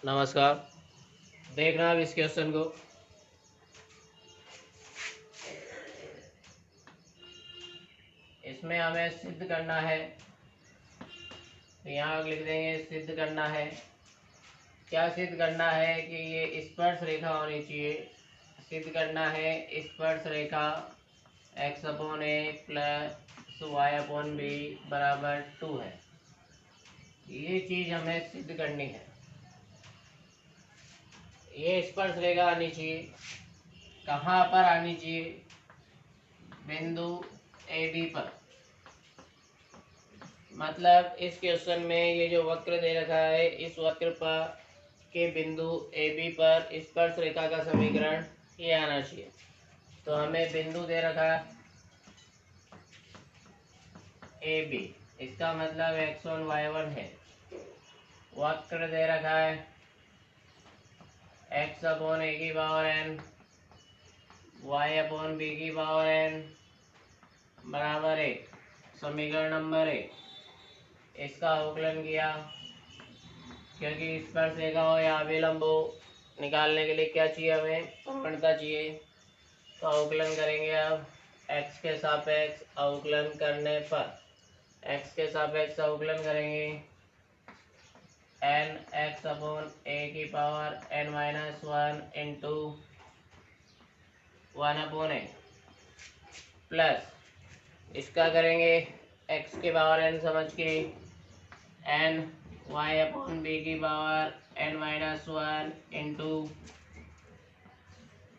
नमस्कार। देखना अब इस क्वेश्चन को। इसमें हमें सिद्ध करना है, तो यहाँ लिख देंगे सिद्ध करना है। क्या सिद्ध करना है कि ये स्पर्श रेखा होनी चाहिए। सिद्ध करना है स्पर्श रेखा x upon A plus Y upon B बराबर 2 है। ये चीज़ हमें सिद्ध करनी है। ये स्पर्श रेखा आनी चाहिए। कहाँ पर आनी चाहिए? बिंदु ए बी पर। मतलब इस क्वेश्चन में ये जो वक्र दे रखा है, इस वक्र पर के बिंदु ए बी पर स्पर्श रेखा का समीकरण ये आना चाहिए। तो हमें बिंदु दे रखा है ए बी, इसका मतलब x1 y1 है। वक्र दे रखा है x अपॉन ए की power n y upon B की पावर n बराबर 1। समीकरण नंबर 1, इसका अवकलन किया, क्योंकि स्पर्श रेखा हो या अभिलंब हो, निकालने के लिए क्या चाहिए? हमें प्रवणता चाहिए। तो अवकलन करेंगे। अब x के सापेक्ष अवकलन करने पर x के सापेक्ष अवकलन करेंगे n x अपॉन ए की power n minus 1 into 1 upon A plus इसका करेंगे x के पावर n समझ के n y अपॉन बी की power n minus 1 into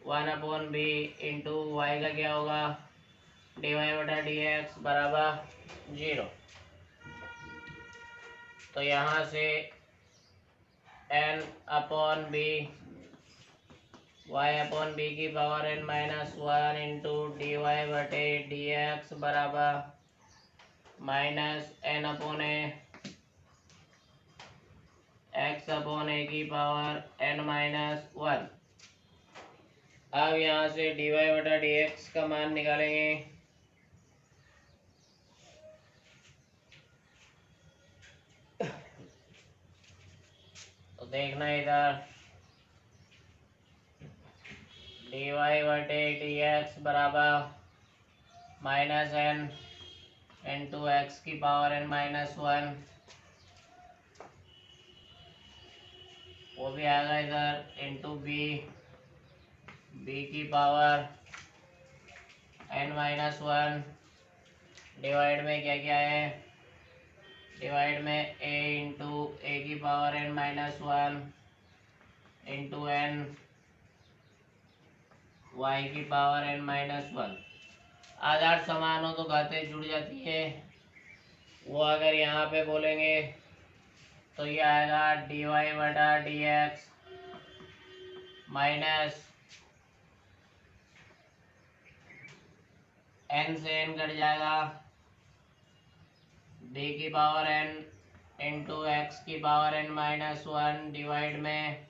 1 upon B into Y का क्या होगा? डी वाई बटा डी एक्स बराबर 0। तो यहाँ से n upon B Y upon B की power n minus 1 into D Y बटे डी एक्स बराबर minus n upon A X upon A की पावर n माइनस 1। अब यहाँ से डी वाई बटा डी एक्स का मान निकालेंगे। तो देखना इधर डी वाई बटे डी एक्स बराबर माइनस n इंटू एक्स की पावर n माइनस 1, वो भी आएगा इधर इंटू बी की पावर n माइनस 1। डिवाइड में क्या क्या है? डिवाइड में a इंटू ए की power n minus 1 into n y की पावर n माइनस 1। आधार समान हो तो घातें जुड़ जाती है। वो अगर यहाँ पे बोलेंगे तो ये आएगा डी वाई बटा डी एक्स माइनस n से n कट जाएगा b की पावर n इंटू एक्स की पावर n माइनस 1 डिवाइड में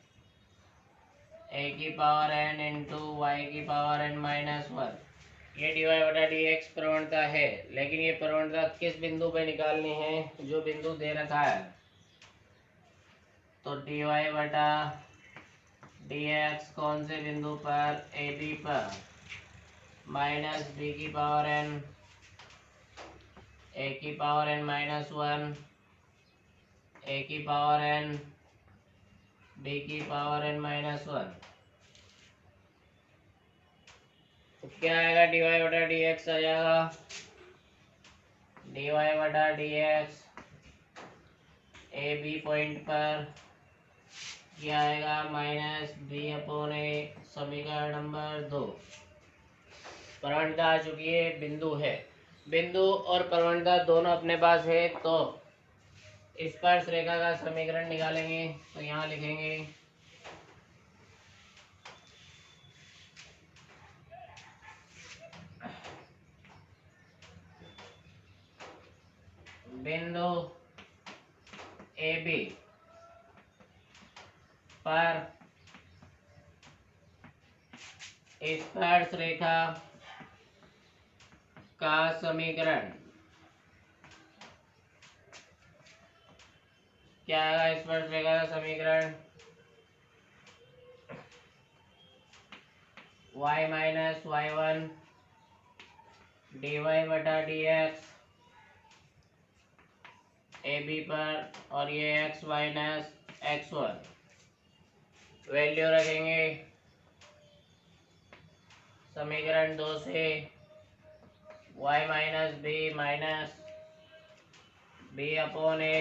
a की पावर n इंटू वाई की पावर n माइनस 1। ये डी वाई बटा डी एक्स प्रवणता है, लेकिन ये प्रवणता किस बिंदु पे निकालनी है? जो बिंदु दे रखा है। तो डी वाई बटा डी एक्स कौन से बिंदु पर? ए बी पर माइनस बी की पावर n ए की पावर n माइनस 1 ए की पावर n बी की पावर n माइनस 1। तो क्या आएगा? डी वाई बटा डी एक्स आ जाएगा डी वाई बटा D X A B point पर क्या आएगा? Minus B upon A. समीकरण नंबर 2। प्रवणता आ चुकी है, बिंदु है। बिंदु और प्रवणता दोनों अपने पास है, तो स्पर्श रेखा का समीकरण निकालेंगे। तो यहाँ लिखेंगे बिंदु ए बी पर स्पर्श रेखा का समीकरण क्या आएगा? स्पर्श रेखा का समीकरण Y minus Y one D Y बटा डी एक्स ए बी पर, और ये X minus X one value रखेंगे समीकरण 2 से y minus B upon A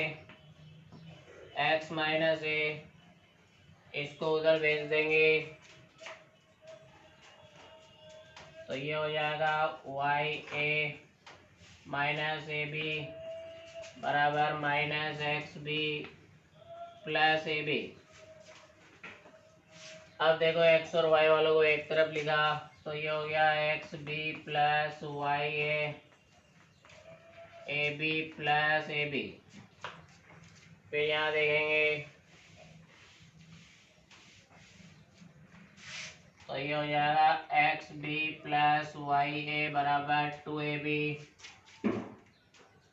X minus A, इसको उधर भेज देंगे तो ये हो जाएगा Y A minus A B बराबर minus X B plus A B. अब देखो एक्स और वाई वालों को एक तरफ लिखा तो ये हो गया X B plus Y A B plus A B. फिर यहाँ देखेंगे तो ये हो जाएगा X B plus Y A बराबर 2ab,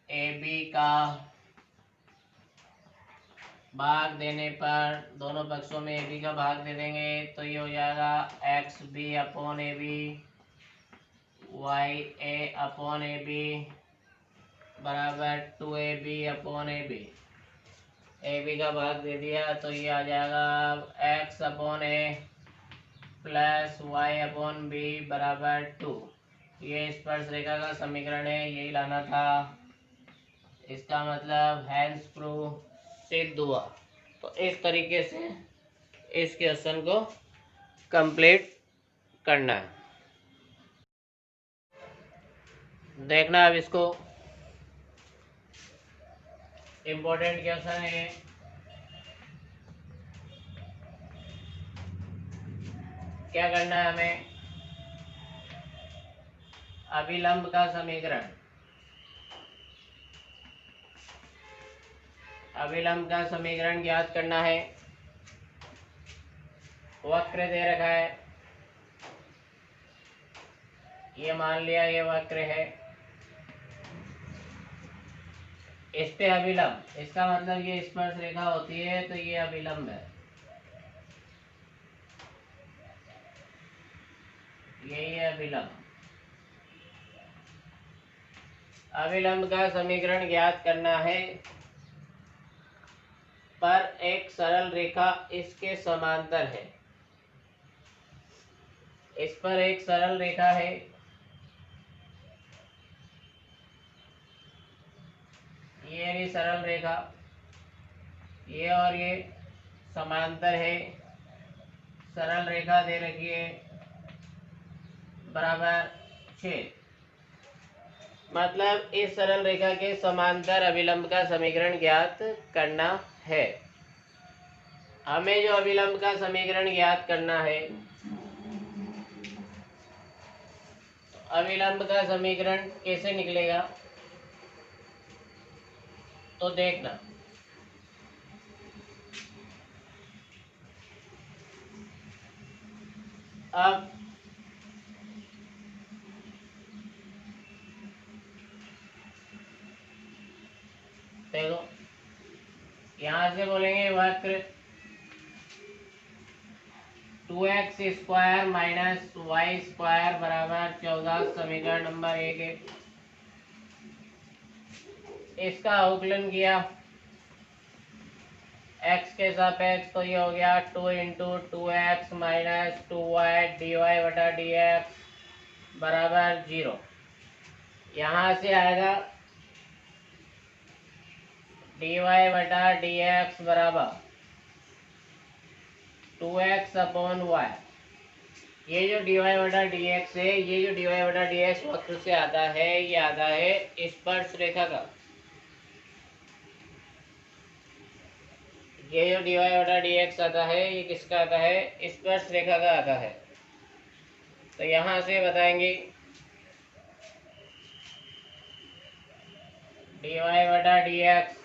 ए बी का भाग देने पर दोनों पक्षों में ए बी का भाग दे देंगे तो ये हो जाएगा X B upon A B Y A upon A B बराबर 2ab अपॉन ए बी का भाग दे दिया तो ये आ जाएगा x upon A plus Y upon B बराबर 2। ये स्पर्श रेखा का समीकरण है, यही लाना था। इसका मतलब हैंस प्रूफ सिद्ध हुआ। तो इस तरीके से इस क्वेश्चन को कंप्लीट करना है। देखना अब इसको, इम्पोर्टेंट क्वेश्चन है। क्या करना है हमें, अभिलंब का समीकरण, अभिलंब का समीकरण ज्ञात करना है। वक्र दे रखा है, ये मान लिया ये वक्र है, इस पे अभिलंब, इसका मतलब ये स्पर्श रेखा होती है तो ये अभिलंब है, यही है अभिलंब। अभिलंब का समीकरण ज्ञात करना है, पर एक सरल रेखा इसके समांतर है। इस पर एक सरल रेखा है, ये भी सरल रेखा, ये और ये समांतर है। सरल रेखा दे रखी है बराबर 6, मतलब इस सरल रेखा के समांतर अभिलंब का समीकरण ज्ञात करना है। हमें जो अभिलंब का समीकरण ज्ञात करना है, अभिलंब का समीकरण कैसे निकलेगा तो देखना। अब देखो, यहां से बोलेंगे वक्र 2x square minus Y square बराबर 14, समीकरण नंबर 1 है। इसका अवकलन किया x के सापेक्ष तो ये हो गया 2 into 2x minus 2y dy बटा dx बराबर 0। यहाँ से आएगा dy बटा dx बराबर 2x अपॉन y। ये जो dy बटा dx है, ये जो dy बटा dx वक्र से आता है, ये आता है स्पर्श रेखा का। ये जो dy बटा dx आता है, ये किसका आता है, स्पर्श रेखा का आता है। तो यहां से बताएंगे dy बटा dx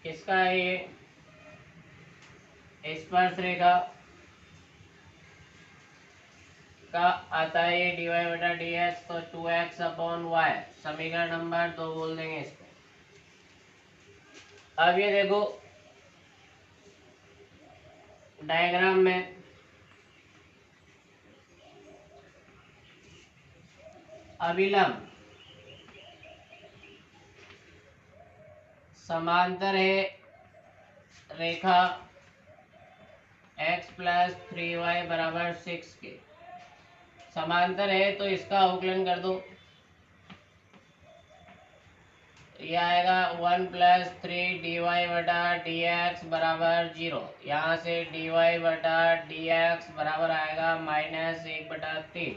किसका है, ये स्पर्श रेखा का आता है ये dy बटा dx, तो 2x अपॉन y, समीकरण नंबर 2 बोल देंगे इसको। अब ये देखो डायग्राम में अभिलंब समांतर है रेखा x प्लस 3y बराबर 6 के। समांतर है तो इसका अवकलन कर दो। ये आएगा 1 प्लस 3 डी वाई बटा डी एक्स बराबर 0। यहाँ से डी वाई बटा डी एक्स बराबर आएगा -1/3।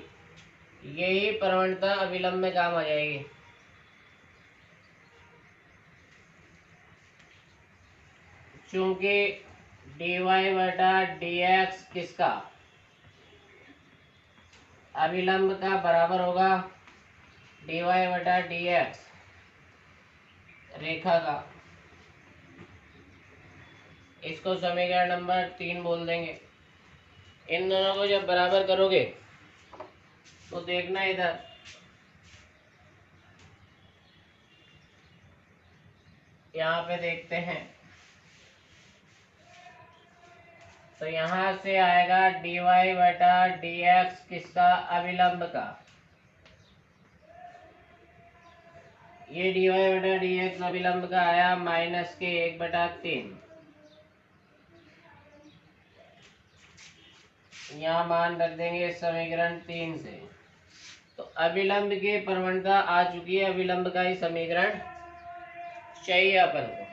यही प्रवणता अभिलंब में काम आ जाएगी। चूंकि डी वाई बटा डी एक्स किसका अभिलंब का बराबर होगा, डी वाई बटा डी एक्स रेखा का। इसको समीकरण नंबर 3 बोल देंगे। इन दोनों को जब बराबर करोगे तो देखना इधर यहाँ पे देखते हैं तो यहाँ से आएगा डी वाई बटा डी एक्स किसका अभिलंब का। ये डी वाई बटा डी एक्स अभिलंब का आया -1/3। यहाँ मान रख देंगे समीकरण 3 से। तो अभिलंब की प्रवणता आ चुकी है। अभिलंब का ही समीकरण चाहिए अपन को।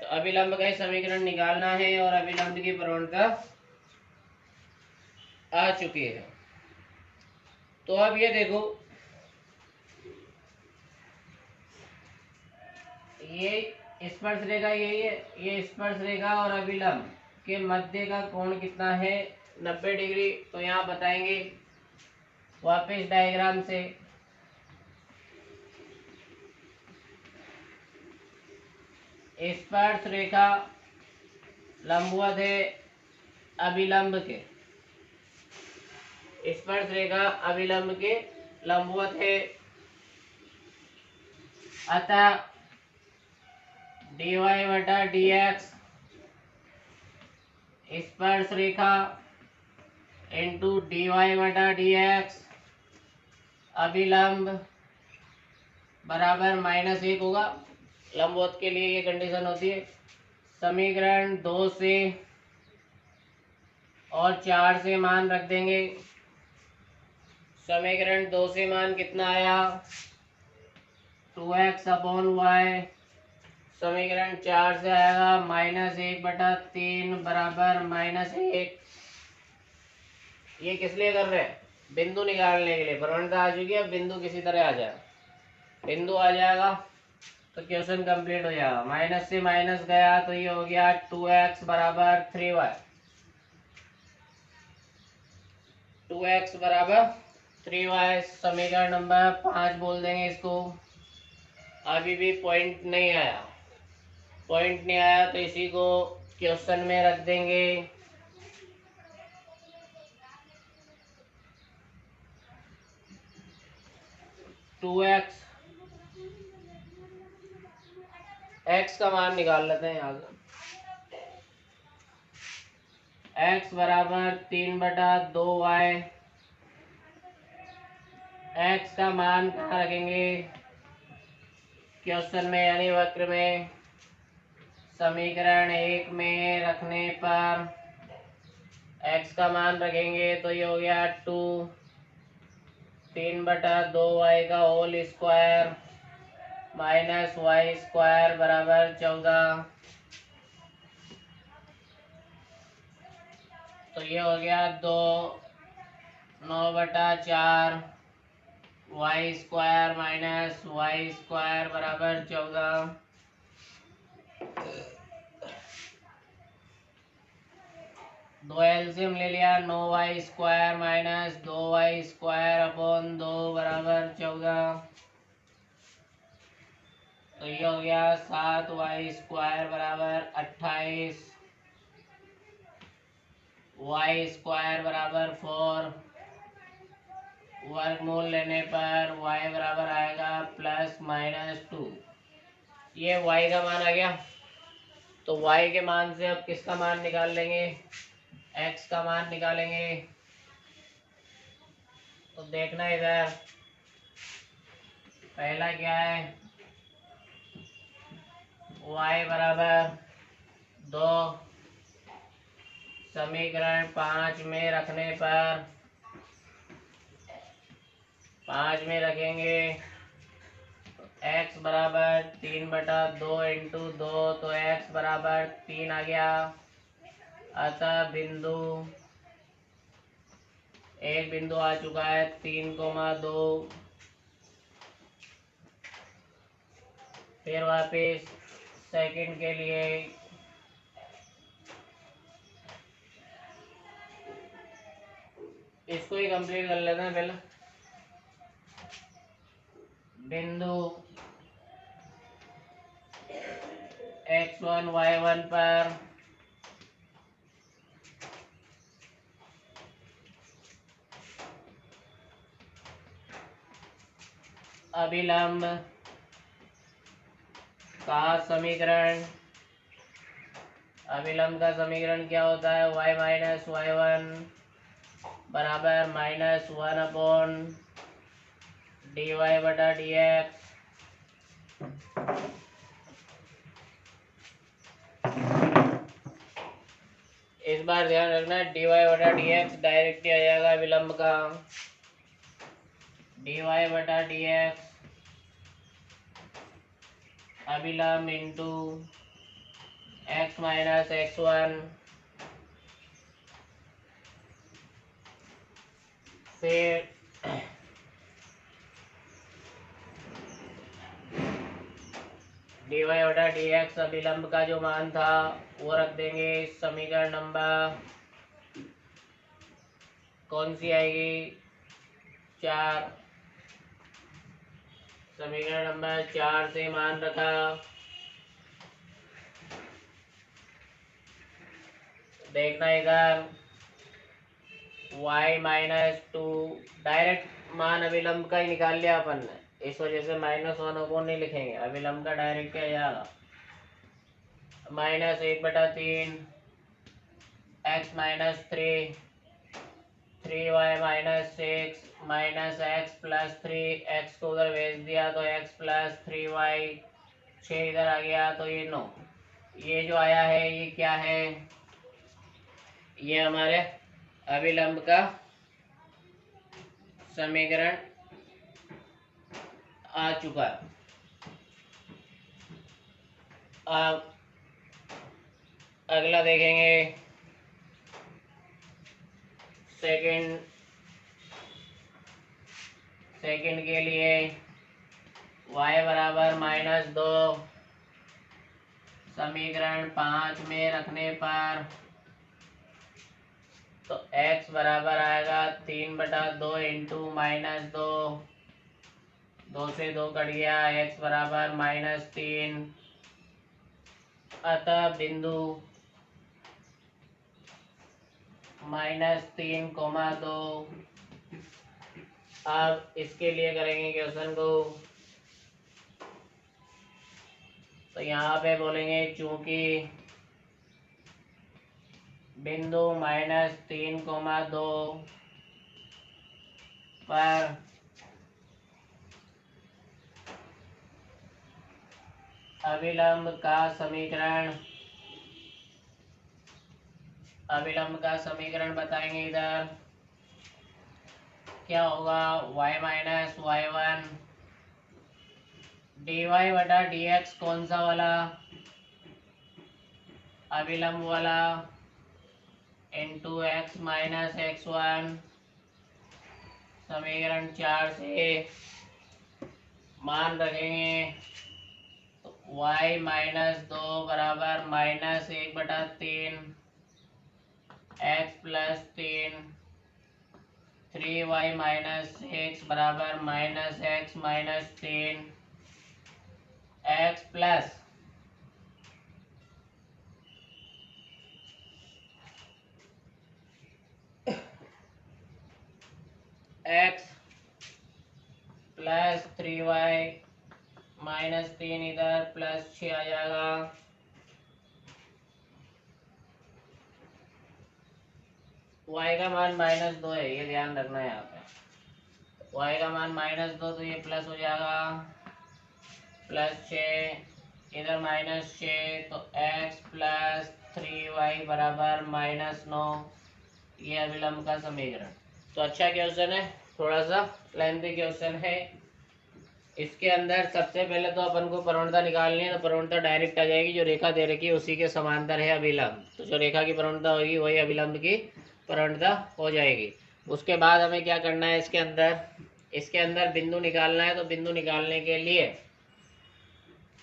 तो अभिलंब का ही समीकरण निकालना है और अभिलंब की प्रवणता आ चुकी है। तो अब ये देखो, ये स्पर्श रेखा यही है। ये स्पर्श रेखा और अभिलंब के मध्य का कोण कितना है, 90 डिग्री। तो यहाँ बताएंगे वापस डायग्राम से। स्पर्श रेखा लंबवत है अभिलंब के। स्पर्श रेखा अभिलंब के लंबवत है, अतः डी वाई बटा डी एक्स स्पर्श रेखा इंटू डी वाई बटा डी एक्स अभिलंब बराबर -1 होगा। लंबवत के लिए ये कंडीशन होती है। समीकरण 2 से और 4 से मान रख देंगे। समीकरण 2 से मान कितना आया, 2x/y। समीकरण 4 से आएगा -1/3 बराबर -1। ये किस लिए कर रहे हैं, बिंदु निकालने के लिए। प्रवणता आ चुकी है, बिंदु किसी तरह आ जाए। बिंदु आ जाएगा तो क्वेश्चन कंप्लीट हो जाएगा। माइनस से माइनस गया तो ये हो गया 2x बराबर 3y। 2x बराबर 3y समीकरण नंबर 5 बोल देंगे इसको। अभी भी पॉइंट नहीं आया। पॉइंट नहीं आया तो इसी को क्वेश्चन में रख देंगे। x का मान निकाल लेते हैं यहाँ से। x बराबर 3/2y। x का मान कहाँ रखेंगे, क्वेश्चन में यानी वक्र में। समीकरण 1 में रखने पर x का मान रखेंगे तो ये हो गया 2 3/2y का whole square minus Y square बराबर 14। तो ये हो गया 2 9/4 Y square minus Y square बराबर 14। दो एलसीएम ले लिया, 9y square minus 2y square upon 2 बराबर 14। तो ये हो गया 7y स्क्वायर बराबर 28। y स्क्वायर बराबर 4। वर्गमूल लेने पर y बराबर आएगा +-2। ये y का मान आ गया। तो y के मान से अब किसका मान निकाल लेंगे, x का मान निकालेंगे तो देखना इधर पहला क्या है, y बराबर 2 समीकरण 5 में रखने पर 5 में रखेंगे तो x बराबर 3/2 इंटू 2, तो x बराबर 3 आ गया। अतः एक बिंदु आ चुका है 3,2। फिर वापिस सेकंड के लिए इसको ही कंप्लीट कर लेते हैं पहले। बिंदु x1 y1 पर अभिलंब का समीकरण, अभिलंब का समीकरण क्या होता है, y माइनस वाई वन बराबर -1/dy/dx। इस बार ध्यान रखना dy/dx डायरेक्ट आ जाएगा विलंब का, dy/dx अभिलंब इंटू x माइनस x1, फिर dy/dx अभिलंब का जो मान था वो रख देंगे समीकरण नंबर कौन सी आएगी, 4। समीकरण नंबर 4 से मान रखा, देखना इधर y माइनस 2 डायरेक्ट मान अभिलंब का ही निकाल लिया अपन ने, इस वजह से -1 को नहीं लिखेंगे, अभिलंब का डायरेक्ट क्या जाएगा, -1/3 x minus 3 3y minus 6 minus x plus 3, x को उधर भेज दिया तो x प्लस 3y 6 इधर आ गया तो ये 9। ये जो आया है ये क्या है, ये हमारे अभिलंब का समीकरण आ चुका है। अब अगला देखेंगे सेकंड के लिए y बराबर -2 समीकरण 5 में रखने पर तो x बराबर आएगा 3/2 इंटू -2, 2 से 2 कट गया, x बराबर -3। अतः बिंदु -3,2। अब इसके लिए करेंगे क्वेश्चन को, तो यहाँ पे बोलेंगे चूंकि बिंदु -3,2 पर अभिलंब का समीकरण बताएंगे। इधर क्या होगा, y minus Y one dy/dx कौन सा वाला, अभिलंब वाला, इंटू x माइनस x1 समीकरण 4 से मान रखेंगे तो y -2 बराबर -1/3 x प्लस 3 3y माइनस 6 बराबर -x minus 3 x plus x plus 3y minus 3 इधर प्लस 6 आ जाएगा। y का मान -2 है, ये ध्यान रखना है यहाँ पे। y का मान -2 तो ये प्लस हो जाएगा, +6 इधर -6 तो x प्लस 3y बराबर -9, ये अभिलंब का समीकरण। तो अच्छा क्वेश्चन है, थोड़ा सा लेंथी क्वेश्चन है। इसके अंदर सबसे पहले तो अपन को प्रवणता निकालनी है, तो प्रवणता डायरेक्ट आ जाएगी, जो रेखा दे रखी है उसी के समांतर है अभिलंब, तो जो रेखा की प्रवणता होगी वही अभिलंब की प्रवणता हो जाएगी। उसके बाद हमें क्या करना है, इसके अंदर बिंदु निकालना है। तो बिंदु निकालने के लिए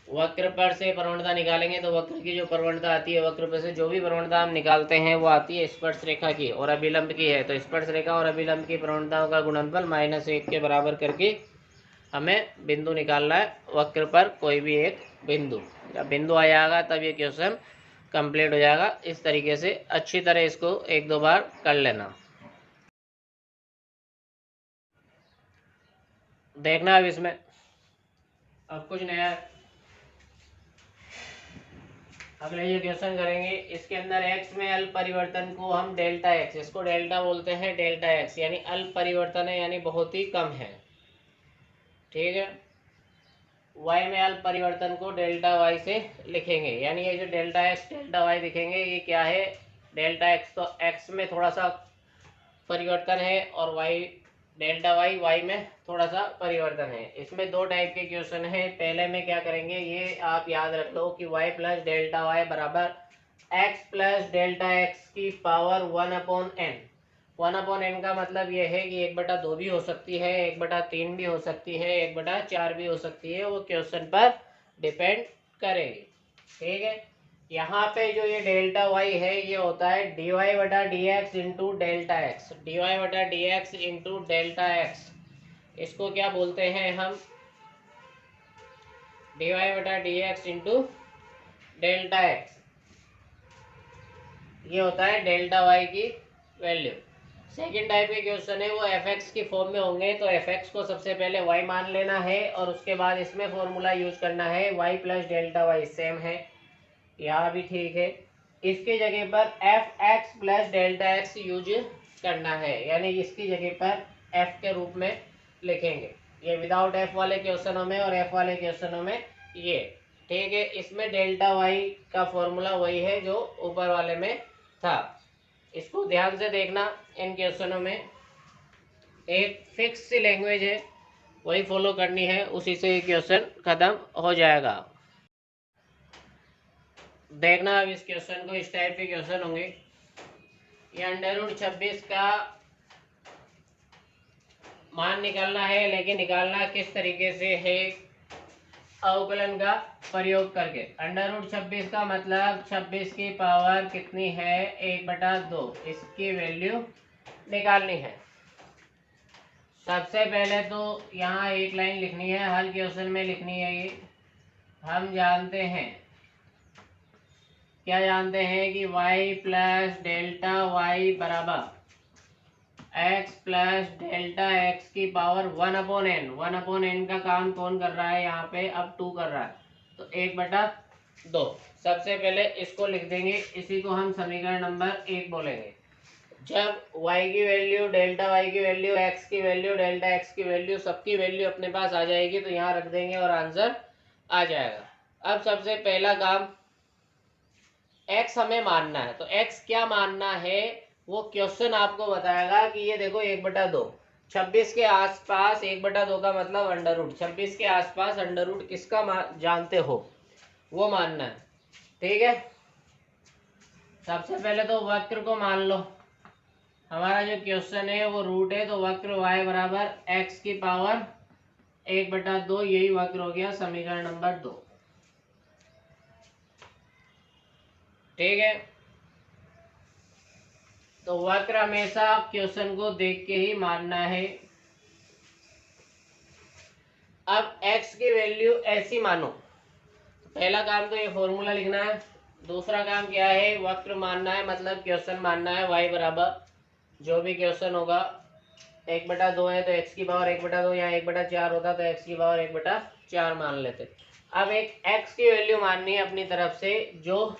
वक्र पर से प्रवणता निकालेंगे, तो वक्र की जो प्रवणता आती है, वक्र पर से जो भी प्रवणता हम निकालते हैं वो आती है स्पर्श रेखा की और अभिलंब की है। तो स्पर्श रेखा और अभिलंब की प्रवणताओं का गुणनफल -1 के बराबर करके हमें बिंदु निकालना है, वक्र पर कोई भी एक बिंदु। जब बिंदु आ जाएगा तब ये क्वेश्चन कंप्लीट हो जाएगा। इस तरीके से अच्छी तरह इसको 1-2 बार कर लेना। देखना अब इसमें अब कुछ नया अगले ये क्वेश्चन करेंगे। इसके अंदर x में अल्प परिवर्तन को हम डेल्टा x, इसको डेल्टा बोलते हैं, डेल्टा x यानी अल्प परिवर्तन है, यानी बहुत ही कम है, ठीक है। y में अल्प परिवर्तन को डेल्टा y से लिखेंगे, यानी ये जो डेल्टा x डेल्टा y दिखेंगे ये क्या है, डेल्टा x। तो x में थोड़ा सा परिवर्तन है और y डेल्टा y में थोड़ा सा परिवर्तन है। इसमें 2 टाइप के क्वेश्चन है। पहले में क्या करेंगे, ये आप याद रख लो कि y प्लस डेल्टा y बराबर x प्लस डेल्टा x की पावर 1/n। 1/n का मतलब ये है कि 1/2 भी हो सकती है, 1/3 भी हो सकती है, 1/4 भी हो सकती है, वो क्वेश्चन पर डिपेंड करेगी, ठीक है। यहाँ पे जो ये डेल्टा y है ये होता है dy/dx into delta x, dy/dx into delta x. इसको क्या बोलते हैं हम, dy/dx इंटू डेल्टा एक्स, ये होता है डेल्टा y की वैल्यू। सेकेंड टाइप के क्वेश्चन है वो fx की फॉर्म में होंगे। तो fx को सबसे पहले y मान लेना है और उसके बाद इसमें फॉर्मूला यूज करना है, y plus delta y same है, यहाँ भी ठीक है। इसकी जगह पर fx plus delta x use करना है, यानी इसकी जगह पर f के रूप में लिखेंगे। ये विदाउट f वाले क्वेश्चनों में और f वाले क्वेश्चनों में ये, ठीक है। इसमें डेल्टा y का फॉर्मूला वही है जो ऊपर वाले में था। इसको ध्यान से देखना, इन क्वेश्चनों में एक फिक्स सी लैंग्वेज है, वही फॉलो करनी है, उसी से ये क्वेश्चन खत्म हो जाएगा। देखना अब इस क्वेश्चन को, इस टाइप के क्वेश्चन होंगे। ये √26 का मान निकालना है, लेकिन निकालना किस तरीके से है, अवकलन का प्रयोग करके। √26 का मतलब 26 की पावर कितनी है, 1/2, इसकी वैल्यू निकालनी है। सबसे पहले तो यहाँ एक लाइन लिखनी है, हर क्वेश्चन में लिखनी है। ये हम जानते हैं, क्या जानते हैं कि y प्लस डेल्टा y बराबर x प्लस डेल्टा x की पावर 1/n। 1/n का काम कौन कर रहा है यहाँ पे, अब 2 कर रहा है, तो 1/2। सबसे पहले इसको लिख देंगे, इसी को हम समीकरण नंबर 1 बोलेंगे। जब y की वैल्यू, डेल्टा y की वैल्यू, x की वैल्यू, डेल्टा x की वैल्यू, सबकी वैल्यू अपने पास आ जाएगी तो यहाँ रख देंगे और आंसर आ जाएगा। अब सबसे पहला काम x हमें मानना है, तो x क्या मानना है वो क्वेश्चन आपको बताएगा कि ये देखो 1/2, 26 के आसपास 1/2 का मतलब अंडर रूट, 26 के आसपास अंडर रूट किसका जानते हो वो मानना है, ठीक है। सबसे पहले तो वक्र को मान लो, हमारा जो क्वेश्चन है वो रूट है, तो वक्र y बराबर x की पावर 1/2, यही वक्र हो गया समीकरण नंबर 2, ठीक है। तो वक्र हमेशा क्वेश्चन को देख के ही मानना है। अब x की वैल्यू ऐसी मानो, पहला काम तो ये फॉर्मूला लिखना है। दूसरा काम क्या है, वक्र मानना है, मतलब क्वेश्चन मानना है। y बराबर जो भी क्वेश्चन होगा 1/2 है तो x की पावर 1/2, यहाँ 1/4 होता तो x की पावर 1/4 मान लेते। अब एक x की वैल्यू माननी है अपनी तरफ से, जो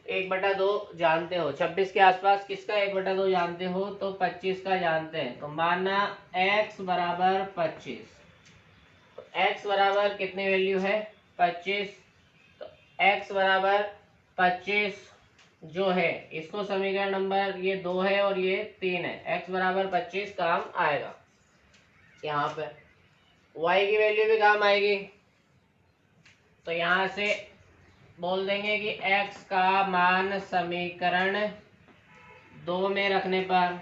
1/2 जानते हो, 26 के आसपास किसका 1/2 जानते हो, तो 25 का जानते हैं। तो माना x बराबर 25, तो x बराबर कितनी वैल्यू है 25, तो x बराबर 25 जो है, इसको समीकरण नंबर ये 2 है और ये 3 है, x बराबर 25 काम आएगा। यहाँ पे y की वैल्यू भी काम आएगी, तो यहाँ से बोल देंगे कि x का मान समीकरण 2 में रखने पर,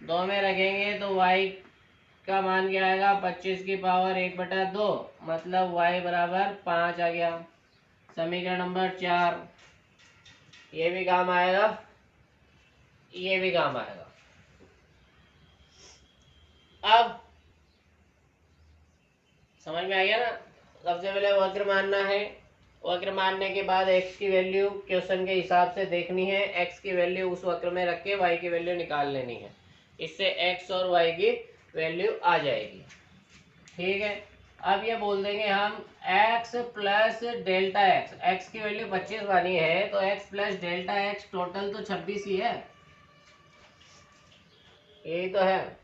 2 में रखेंगे तो y का मान क्या आएगा 25 की पावर 1/2, मतलब y बराबर 5 आ गया। समीकरण नंबर 4, ये भी काम आएगा, ये भी काम आएगा। अब समझ में आ गया ना। सबसे पहले वक्र मानना है, वक्र मानने के बाद x की वैल्यू क्वेश्चन के हिसाब से देखनी है, x की वैल्यू उस वक्र में रख के y की वैल्यू निकाल लेनी है, इससे x और y की वैल्यू आ जाएगी। ठीक है, अब ये बोल देंगे हम x plus delta x, x की वैल्यू 25 मानी है तो x plus delta x total तो 26 ही है, यही तो है।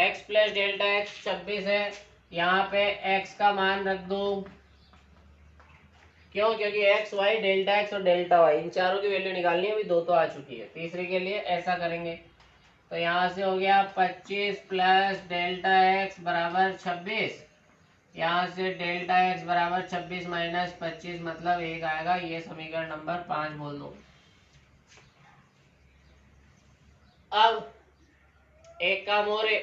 x प्लस डेल्टा x 26 है, यहाँ पे x का मान रख दो, क्यों, क्योंकि x y डेल्टा x और डेल्टा y इन चारों की वैल्यू निकालनी है, अभी 2 तो आ चुकी है, तीसरे के लिए ऐसा करेंगे। तो यहाँ से हो गया 25 प्लस डेल्टा x बराबर 26, यहाँ से डेल्टा x बराबर 26 माइनस 25 मतलब 1 आएगा, ये समीकरण नंबर 5 बोल दो। अब एक काम और है,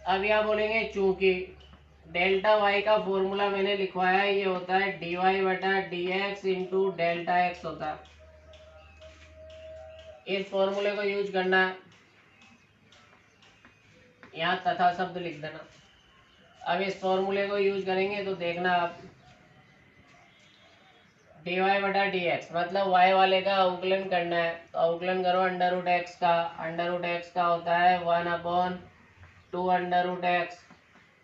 अब यहाँ बोलेंगे चूंकि डेल्टा y का फॉर्मूला मैंने लिखवाया है, ये होता है dy/dx इंटू डेल्टा x होता है, इस फॉर्मूले को यूज करना है, यहाँ तथा शब्द लिख देना। अब इस फॉर्मूले को यूज करेंगे तो देखना आप, dy/dx मतलब y वाले का अवकलन करना है, तो अवकलन करो अंडर रूट एक्स का, अंडर रूट एक्स का होता है 1/2 under root X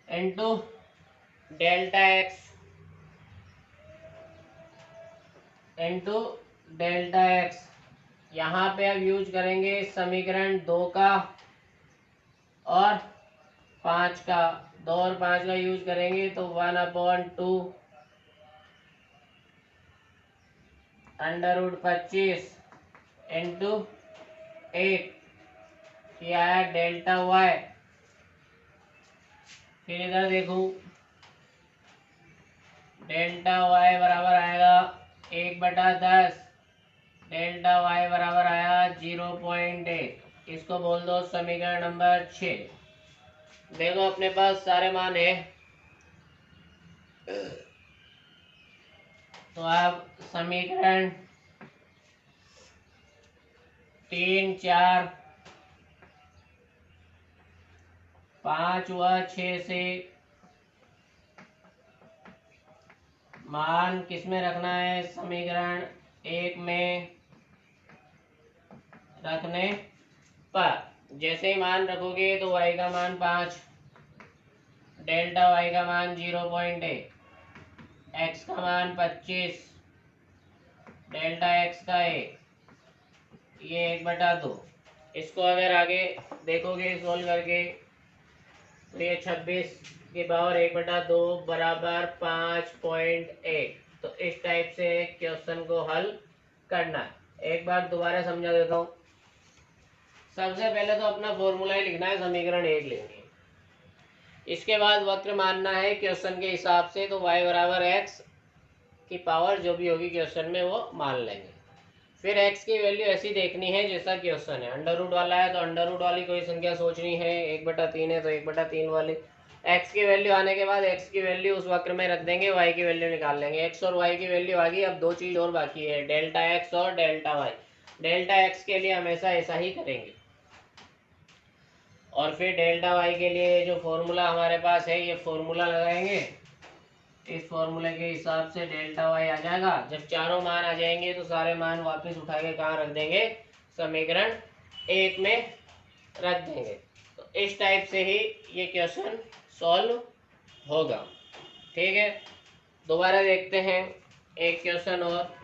into delta X into delta X. यहाँ पे अब यूज करेंगे समीकरण 2 का और 5 का, 2 और 5 का यूज करेंगे तो 1/2 अंडर रूट 25 इंटू 8, ये आया डेल्टा y। फिर इधर देखो डेल्टा y बराबर आएगा 1/10, डेल्टा y बराबर आया 0.8, इसको बोल दो समीकरण नंबर 6। देखो अपने पास सारे मान है, तो आप समीकरण 3, 4, 5 व 6 से मान किसमें रखना है, समीकरण 1 में रखने पर जैसे ही मान रखोगे तो y का मान 5, डेल्टा y का मान 0.8, x का मान 25, डेल्टा x का 1, ये 1/2। इसको अगर आगे देखोगे सोल्व करके तो ये 26 की पावर 1/2 बराबर 5.1। तो इस टाइप से क्वेश्चन को हल करना है। एक बार दोबारा समझा देता हूँ। सबसे पहले तो अपना फॉर्मूला ही लिखना है, समीकरण 1 लेंगे, इसके बाद वक्र मानना है क्वेश्चन के हिसाब से, तो y बराबर x की पावर जो भी होगी क्वेश्चन में वो मान लेंगे। फिर x की वैल्यू ऐसी देखनी है जैसा क्वेश्चन है, अंडर रूट वाला है तो अंडर रूट वाली कोई संख्या सोचनी है, 1/3 है तो 1/3 वाली। x की वैल्यू आने के बाद x की वैल्यू उस वक्र में रख देंगे, y की वैल्यू निकाल लेंगे। x और y की वैल्यू आ गई, अब 2 चीज और बाकी है, डेल्टा x और डेल्टा y। डेल्टा x के लिए हमेशा ऐसा ही करेंगे, और फिर डेल्टा y के लिए जो फॉर्मूला हमारे पास है ये फॉर्मूला लगाएंगे, इस फॉर्मूले के हिसाब से डेल्टा y आ जाएगा। जब चारों मान आ जाएंगे तो सारे मान वापस उठा के कहाँ रख देंगे, समीकरण 1 में रख देंगे। तो इस टाइप से ही ये क्वेश्चन सॉल्व होगा। ठीक है, दोबारा देखते हैं एक क्वेश्चन और।